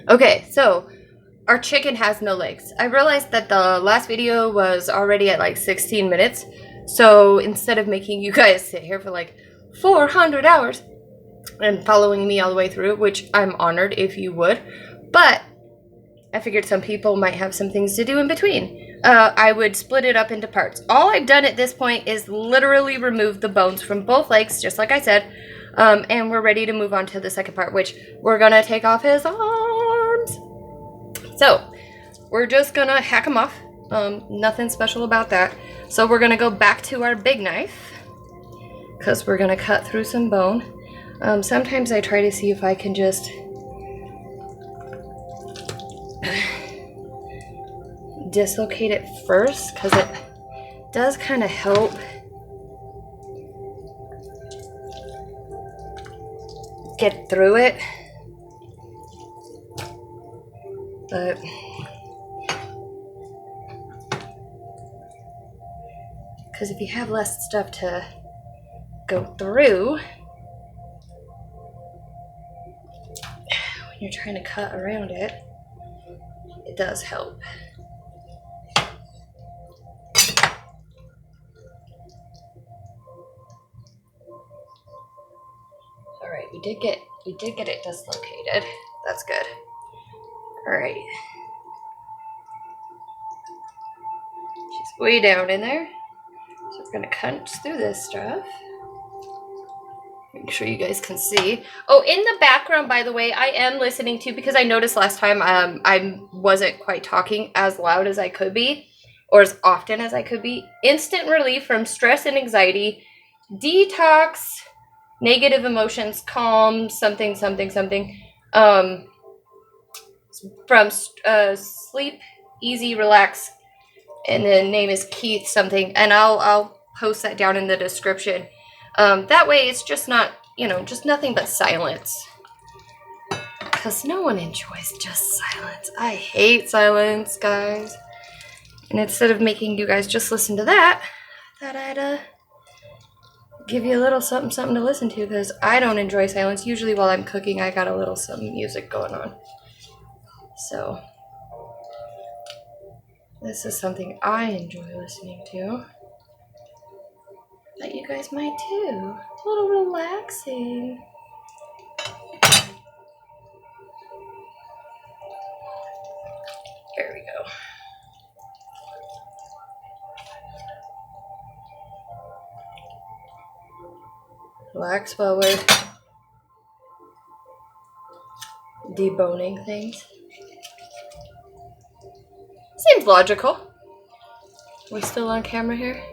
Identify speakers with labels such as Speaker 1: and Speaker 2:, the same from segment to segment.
Speaker 1: Okay, so our chicken has no legs. I realized that the last video was already at like 16 minutes. So instead of making you guys sit here for like 400 hours and following me all the way through, which I'm honored if you would, but I figured some people might have some things to do in between. I would split it up into parts. All I've done at this point is literally remove the bones from both legs, just like I said, and we're ready to move on to the second part, which we're gonna take off his arms. So we're just gonna hack them off. Nothing special about that. So we're gonna go back to our big knife because we're gonna cut through some bone. Sometimes I try to see if I can just dislocate it first because it does kind of help get through it. But because if you have less stuff to go through when you're trying to cut around it, it does help. All right, we did get it dislocated. That's good. All right. She's way down in there. So we're gonna cut through this stuff. Make sure you guys can see. Oh, in the background, by the way, I am listening to, because I noticed last time I wasn't quite talking as loud as I could be, or as often as I could be. Instant relief from stress and anxiety, detox, negative emotions, calm, something, from sleep, easy, relax, and the name is Keith something, and I'll post that down in the description. That way it's just not, just nothing but silence. Because no one enjoys just silence. I hate silence, guys. And instead of making you guys just listen to that, I thought I'd give you a little something to listen to, because I don't enjoy silence. Usually while I'm cooking, I got a little some music going on. So this is something I enjoy listening to. That you guys might too. A little relaxing. There we go. Relax while we're deboning things. Seems logical. We still on camera here?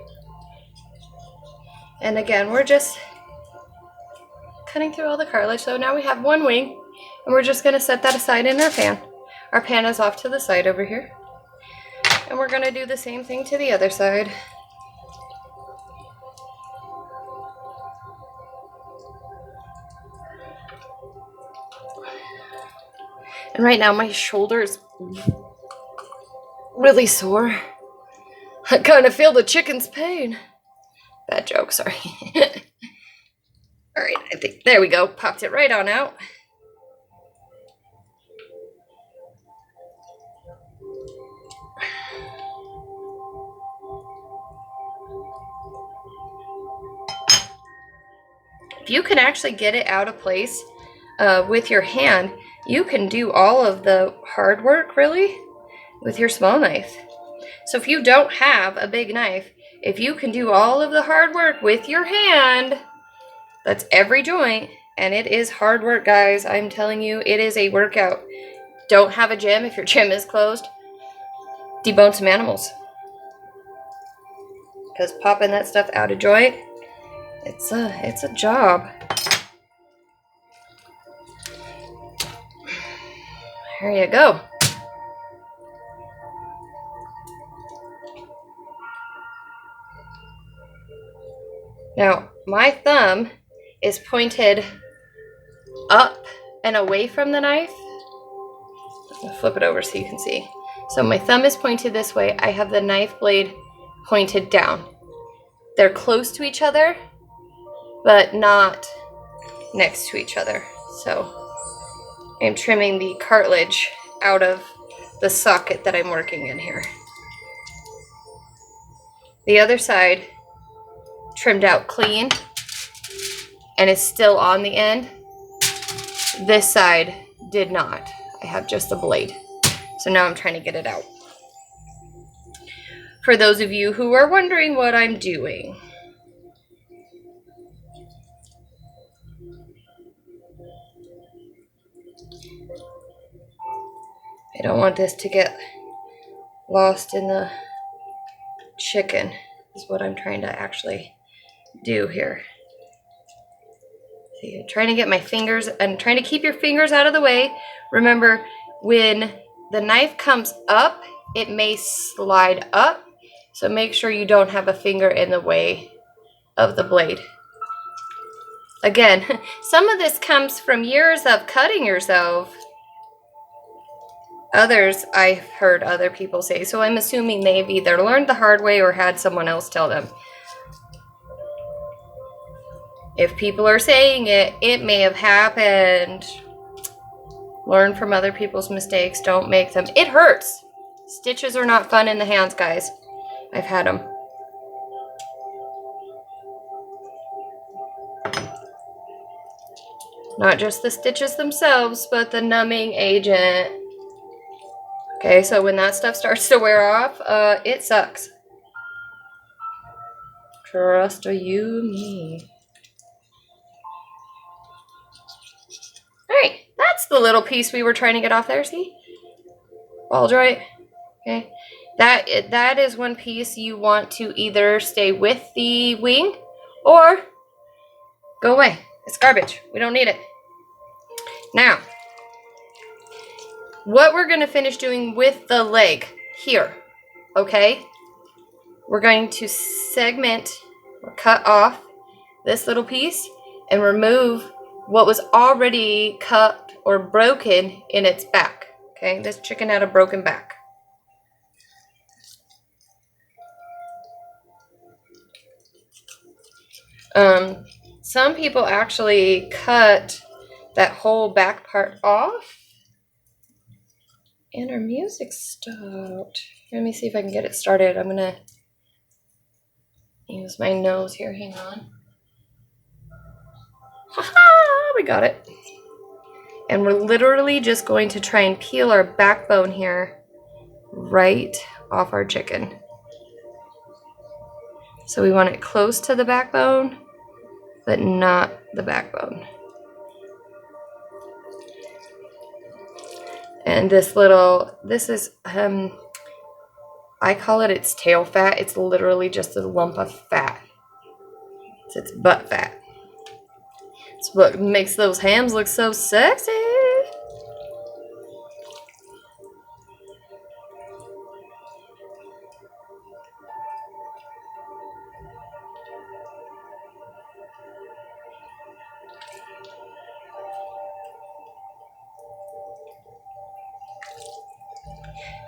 Speaker 1: And again, we're just cutting through all the cartilage. So now we have one wing, and we're just gonna set that aside in our pan. Our pan is off to the side over here. And we're gonna do the same thing to the other side. And right now my shoulder is really sore. I kind of feel the chicken's pain. Bad joke, sorry. All right, I think, there we go. Popped it right on out. If you can actually get it out of place with your hand, you can do all of the hard work, really, with your small knife. So if you don't have a big knife, if you can do all of the hard work with your hand, that's every joint, and it is hard work, guys. I'm telling you, it is a workout. Don't have a gym if your gym is closed. Debone some animals. Because popping that stuff out of joint, it's a job. There you go. Now, my thumb is pointed up and away from the knife. I'll flip it over so you can see. So my thumb is pointed this way. I have the knife blade pointed down. They're close to each other, but not next to each other. So I'm trimming the cartilage out of the socket that I'm working in here. The other side trimmed out clean and is still on the end. This side did not. I have just a blade. So now I'm trying to get it out. For those of you who are wondering what I'm doing. I don't want this to get lost in the chicken, is what I'm trying to actually do here. See, I'm trying to get my fingers, and trying to keep your fingers out of the way. Remember, when the knife comes up, it may slide up, so make sure you don't have a finger in the way of the blade. Again, some of this comes from years of cutting yourself. Others, I've heard other people say, so I'm assuming they've either learned the hard way or had someone else tell them. If people are saying it, it may have happened. Learn from other people's mistakes. Don't make them. It hurts. Stitches are not fun in the hands, guys. I've had them. Not just the stitches themselves, but the numbing agent. Okay, so when that stuff starts to wear off, it sucks. Trust you me. Alright, that's the little piece we were trying to get off there, see? Ball joint. Okay. That is one piece you want to either stay with the wing or go away. It's garbage. We don't need it. Now, what we're going to finish doing with the leg here, okay? We're going to segment or cut off this little piece and remove what was already cut or broken in its back. Okay, this chicken had a broken back. Some people actually cut that whole back part off. And our music stopped. Let me see if I can get it started. I'm going to use my nose here. Hang on. Ha-ha! We got it. And we're literally just going to try and peel our backbone here right off our chicken. So we want it close to the backbone, but not the backbone. And this is, I call it its tail fat. It's literally just a lump of fat. It's its butt fat. It's what makes those hams look so sexy.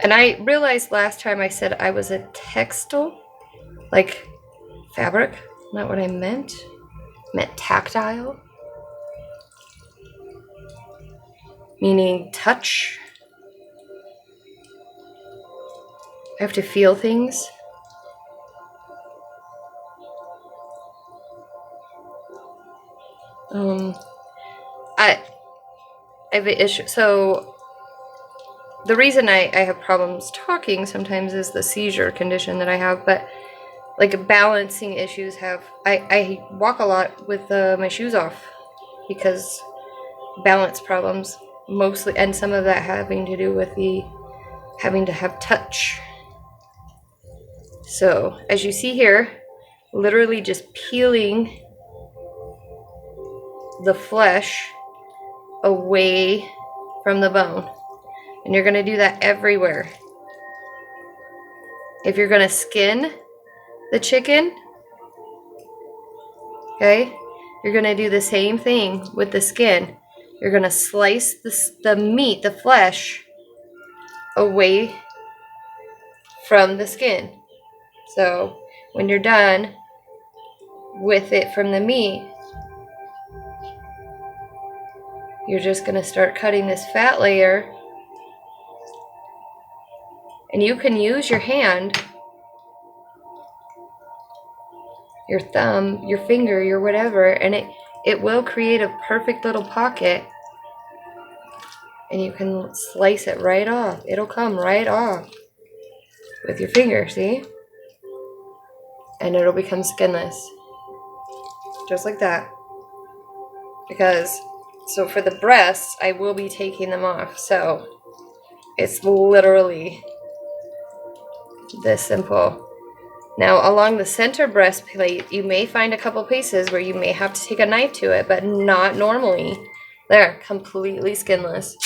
Speaker 1: And I realized last time I said I was a textile, like fabric, not what I meant. I meant tactile, meaning touch. I have to feel things. I have an issue. So the reason I have problems talking sometimes is the seizure condition that I have, but like balancing issues have, I walk a lot with my shoes off because balance problems mostly, and some of that having to do with the having to have touch. So as you see here, literally just peeling the flesh away from the bone. And you're going to do that everywhere. If you're going to skin the chicken, okay, you're going to do the same thing with the skin. You're going to slice the meat, the flesh, away from the skin. So when you're done with it from the meat, you're just going to start cutting this fat layer. And you can use your hand, your thumb, your finger, your whatever, and it will create a perfect little pocket. And you can slice it right off. It'll come right off with your finger, see? And it'll become skinless. Just like that. So for the breasts, I will be taking them off. So it's literally this simple. Now along the center breastplate, you may find a couple places where you may have to take a knife to it, but not normally. There, completely skinless.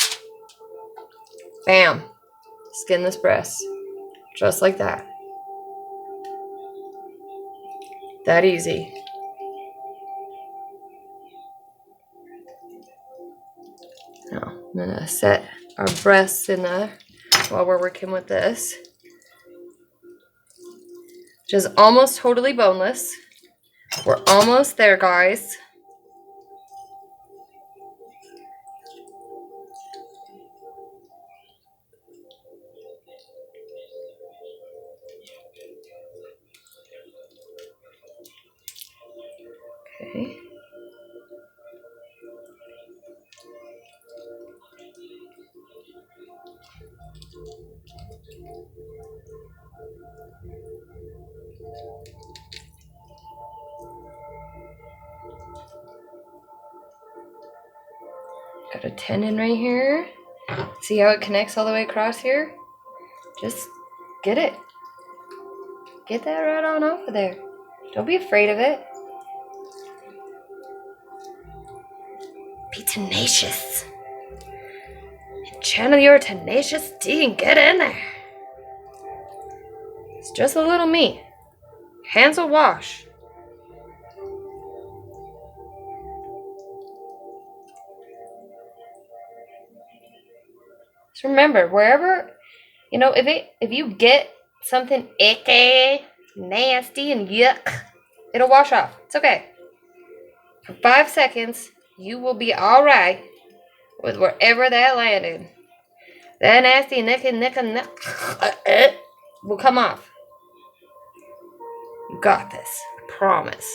Speaker 1: Bam. Skinless breasts. Just like that. That easy. Now, I'm going to set our breasts in the, while we're working with this. Which is almost totally boneless. We're almost there, guys. Okay. Got a tendon right here. See how it connects all the way across here? Just get it. Get that right on off of there. Don't be afraid of it. Be tenacious. Channel your tenacious D and get in there. It's just a little meat. Hands will wash. Just remember, wherever, if you get something icky, nasty, and yuck, it'll wash off. It's okay. For 5 seconds, you will be all right with wherever that landed. That nasty will come off. You got this. I promise.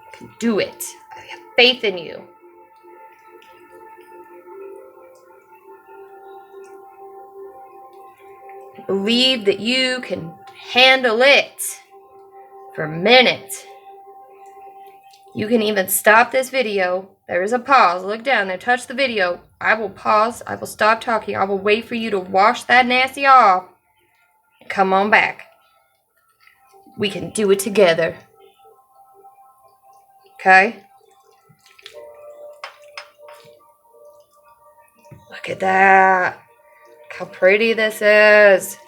Speaker 1: You can do it. I have faith in you. I believe that you can handle it for a minute. You can even stop this video. There is a pause. Look down there. Touch the video. I will pause. I will stop talking. I will wait for you to wash that nasty off. And come on back. We can do it together. Okay? Look at that. Look how pretty this is.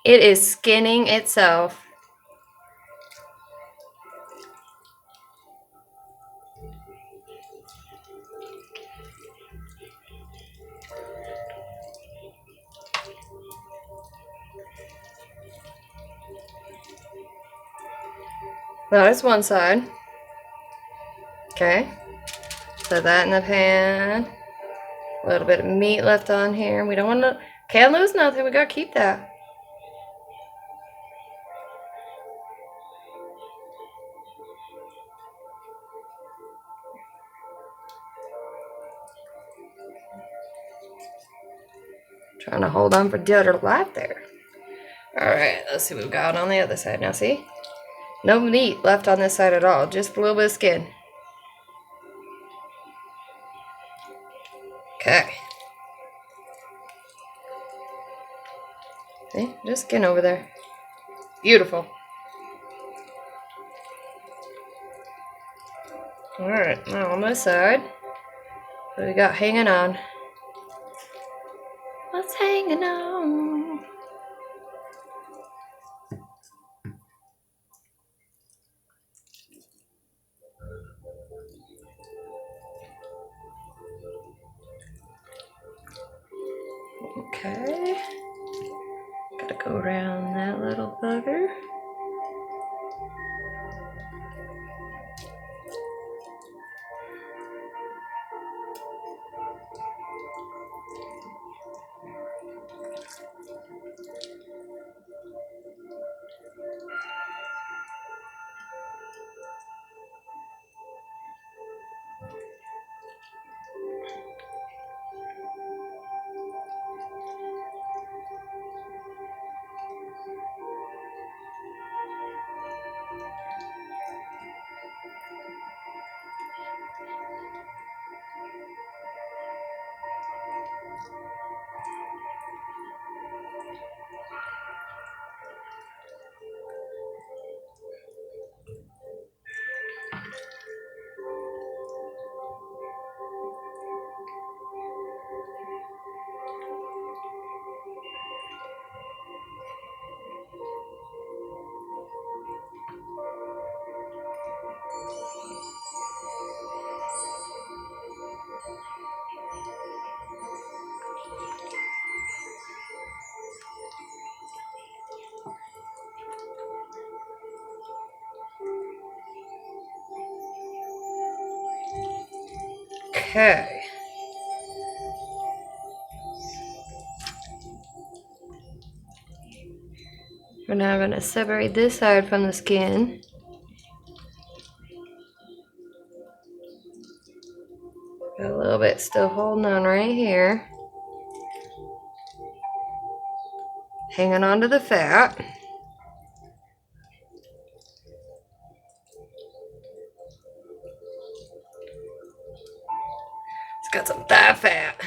Speaker 1: It is skinning itself. That's one side. Okay. Set that in the pan. A little bit of meat left on here. We don't want to, can't lose nothing. We got to keep that. Trying to hold on for dear life there. Alright, let's see what we've got on the other side. Now see? No meat left on this side at all. Just a little bit of skin. Okay. See? Just skin over there. Beautiful. Alright, now on this side, what we got hanging on? What's hanging on? Okay. to go around that little bugger. Okay. We're now going to separate this side from the skin. Got a little bit still holding on right here. Hanging on to the fat. It's got some thigh fat,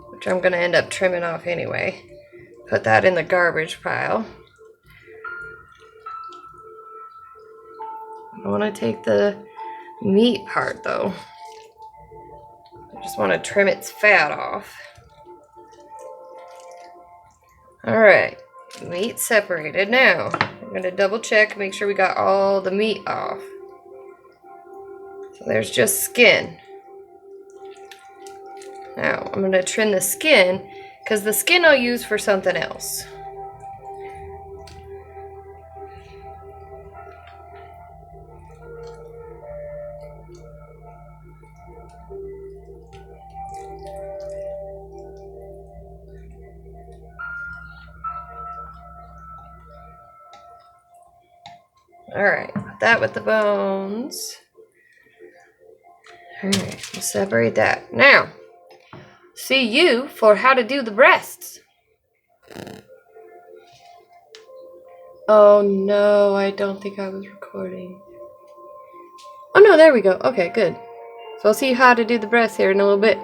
Speaker 1: which I'm going to end up trimming off anyway. Put that in the garbage pile. I want to take the meat part though. I just want to trim its fat off. Alright, meat separated. Now, I'm going to double check, make sure we got all the meat off. So there's just skin. Now, I'm going to trim the skin, because the skin I'll use for something else. Alright, that with the bones. Alright, we'll separate that. Now, see you for how to do the breasts. Oh no, I don't think I was recording. Oh no, there we go. Okay, good. So I'll see you how to do the breasts here in a little bit.